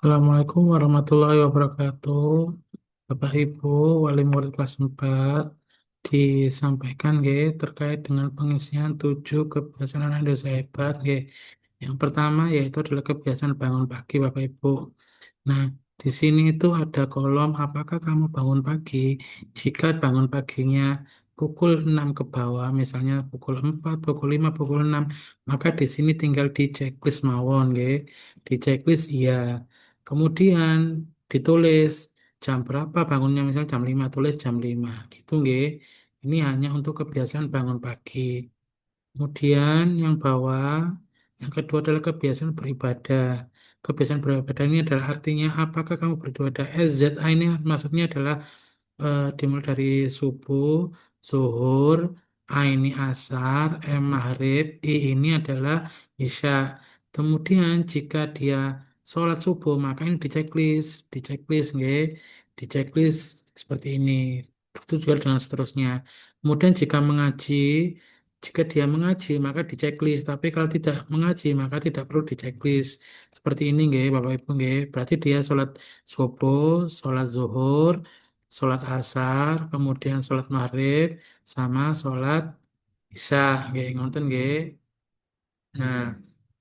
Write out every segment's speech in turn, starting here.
Assalamualaikum warahmatullahi wabarakatuh. Bapak Ibu, wali murid kelas 4 disampaikan terkait dengan pengisian 7 kebiasaan anak Indonesia hebat. Yang pertama yaitu adalah kebiasaan bangun pagi Bapak Ibu. Nah, di sini itu ada kolom apakah kamu bangun pagi? Jika bangun paginya pukul 6 ke bawah, misalnya pukul 4, pukul 5, pukul 6, maka di sini tinggal di checklist mawon, Di checklist iya. Kemudian ditulis jam berapa bangunnya, misalnya jam 5, tulis jam 5, gitu, Ini hanya untuk kebiasaan bangun pagi. Kemudian yang bawah, yang kedua adalah kebiasaan beribadah. Kebiasaan beribadah ini adalah artinya apakah kamu beribadah? SZA ini maksudnya adalah dimulai dari subuh, zuhur, A ini asar, M maghrib, I ini adalah isya. Kemudian jika dia sholat subuh maka ini di checklist, di checklist seperti ini. Itu juga dengan seterusnya. Kemudian jika dia mengaji maka di checklist. Tapi kalau tidak mengaji maka tidak perlu di checklist. Seperti ini, Bapak Ibu, Berarti dia sholat subuh, sholat zuhur, sholat asar, kemudian sholat maghrib, sama sholat isya, ngonten, Nah,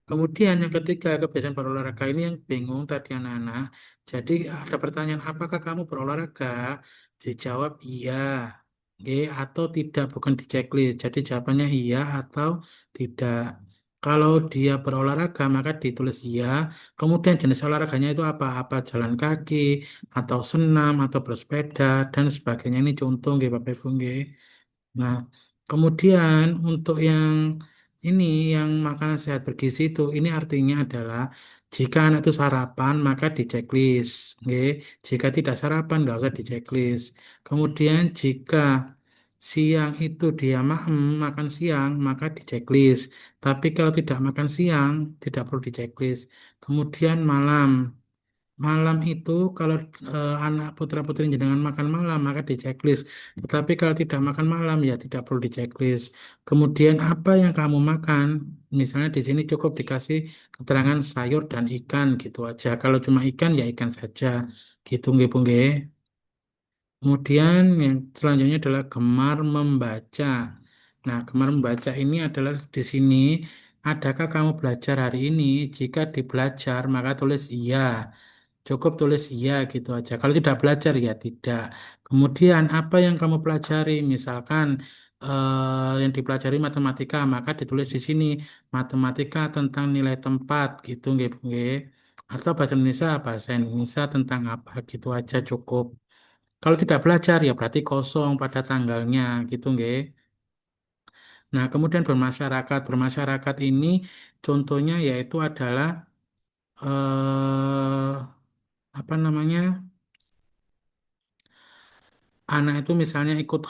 kemudian yang ketiga, kebiasaan berolahraga ini yang bingung tadi anak-anak. Jadi ada pertanyaan, apakah kamu berolahraga? Dijawab iya, atau tidak, bukan di checklist. Jadi jawabannya iya atau tidak. Kalau dia berolahraga maka ditulis iya. Kemudian jenis olahraganya itu apa? Apa jalan kaki, atau senam, atau bersepeda dan sebagainya. Ini contoh, Bapak Ibu, Nah, kemudian untuk yang ini, yang makanan sehat bergizi itu, ini artinya adalah jika anak itu sarapan maka di checklist, Jika tidak sarapan nggak usah di checklist. Kemudian jika siang itu dia makan siang maka di checklist. Tapi kalau tidak makan siang tidak perlu di checklist. Kemudian malam. Malam itu kalau anak putra-putri jenengan makan malam maka di checklist. Tetapi kalau tidak makan malam ya tidak perlu di checklist. Kemudian apa yang kamu makan? Misalnya di sini cukup dikasih keterangan sayur dan ikan gitu aja. Kalau cuma ikan ya ikan saja. Gitu nggih Bu nggih. Kemudian yang selanjutnya adalah gemar membaca. Nah, gemar membaca ini adalah di sini, adakah kamu belajar hari ini? Jika dibelajar, maka tulis iya. Cukup tulis iya gitu aja. Kalau tidak belajar ya tidak. Kemudian apa yang kamu pelajari? Misalkan yang dipelajari matematika, maka ditulis di sini matematika tentang nilai tempat gitu, nggih. Atau bahasa Indonesia tentang apa gitu aja cukup. Kalau tidak belajar ya berarti kosong pada tanggalnya gitu, nggih. Nah, kemudian bermasyarakat. Bermasyarakat ini contohnya yaitu adalah apa namanya? Anak itu misalnya ikut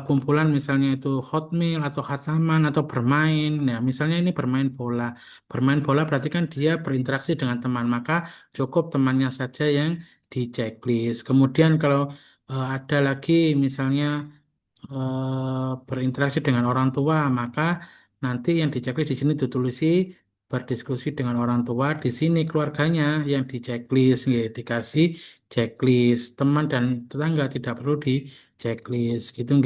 kumpulan, misalnya itu hotmail atau khataman atau bermain. Nah, misalnya ini bermain bola. Bermain bola berarti kan dia berinteraksi dengan teman, maka cukup temannya saja yang di checklist. Kemudian kalau ada lagi misalnya berinteraksi dengan orang tua, maka nanti yang di checklist di sini ditulisi berdiskusi dengan orang tua, di sini keluarganya yang di checklist, dikasih checklist, teman dan tetangga tidak perlu di checklist, gitu,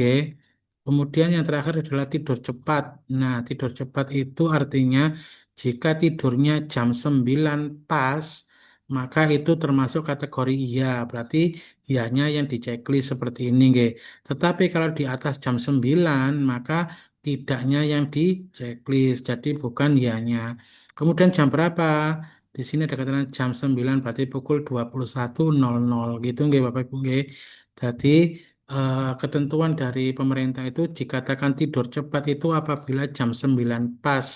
Kemudian yang terakhir adalah tidur cepat. Nah, tidur cepat itu artinya jika tidurnya jam 9 pas, maka itu termasuk kategori iya. Berarti ianya yang di checklist seperti ini, Tetapi kalau di atas jam 9 maka tidaknya yang di checklist. Jadi bukan ianya. Kemudian jam berapa? Di sini ada katakan jam 9 berarti pukul 21.00 gitu, Bapak Ibu, Jadi ketentuan dari pemerintah itu dikatakan tidur cepat itu apabila jam 9 pas.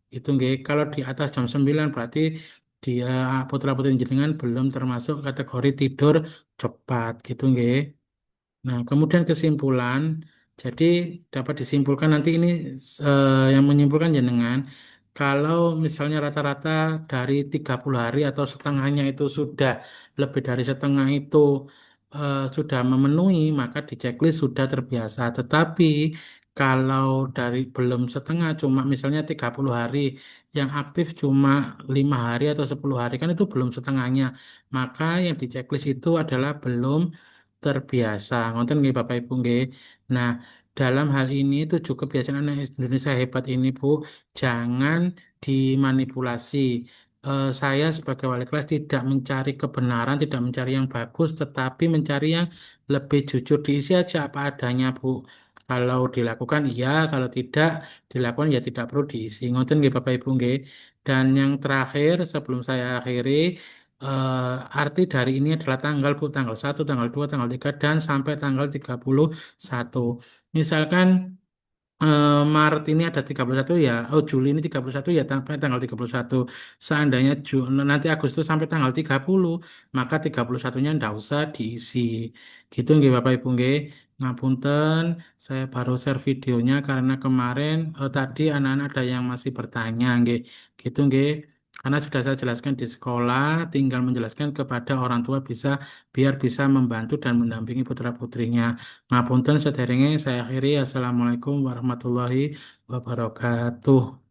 Itu, kalau di atas jam 9 berarti dia putra-putri jenengan belum termasuk kategori tidur cepat gitu, Nah, kemudian kesimpulan, jadi dapat disimpulkan nanti ini yang menyimpulkan jenengan, kalau misalnya rata-rata dari 30 hari atau setengahnya itu sudah lebih dari setengah itu sudah memenuhi, maka di checklist sudah terbiasa. Tetapi Kalau dari belum setengah, cuma misalnya 30 hari, yang aktif cuma 5 hari atau 10 hari, kan itu belum setengahnya. Maka yang di checklist itu adalah belum terbiasa. Ngonten nggih Bapak Ibu nggih. Nah, dalam hal ini tujuh kebiasaan anak Indonesia hebat ini Bu, jangan dimanipulasi. Saya sebagai wali kelas tidak mencari kebenaran, tidak mencari yang bagus, tetapi mencari yang lebih jujur, diisi aja apa adanya Bu. Kalau dilakukan iya, kalau tidak dilakukan ya tidak perlu diisi. Ngoten nggih Bapak Ibu nggih. Dan yang terakhir sebelum saya akhiri, arti dari ini adalah tanggal Bu, tanggal 1, tanggal 2, tanggal 3 dan sampai tanggal 31. Misalkan Maret ini ada 31 ya, oh Juli ini 31 ya sampai tanggal 31. Seandainya nanti Agustus sampai tanggal 30, maka 31-nya ndak usah diisi. Gitu nggih Bapak Ibu nggih. Ngapunten, saya baru share videonya karena kemarin tadi anak-anak ada yang masih bertanya nggih. Gitu nggih. Karena sudah saya jelaskan di sekolah, tinggal menjelaskan kepada orang tua biar bisa membantu dan mendampingi putra-putrinya. Ngapunten sederenge saya akhiri. Assalamualaikum warahmatullahi wabarakatuh.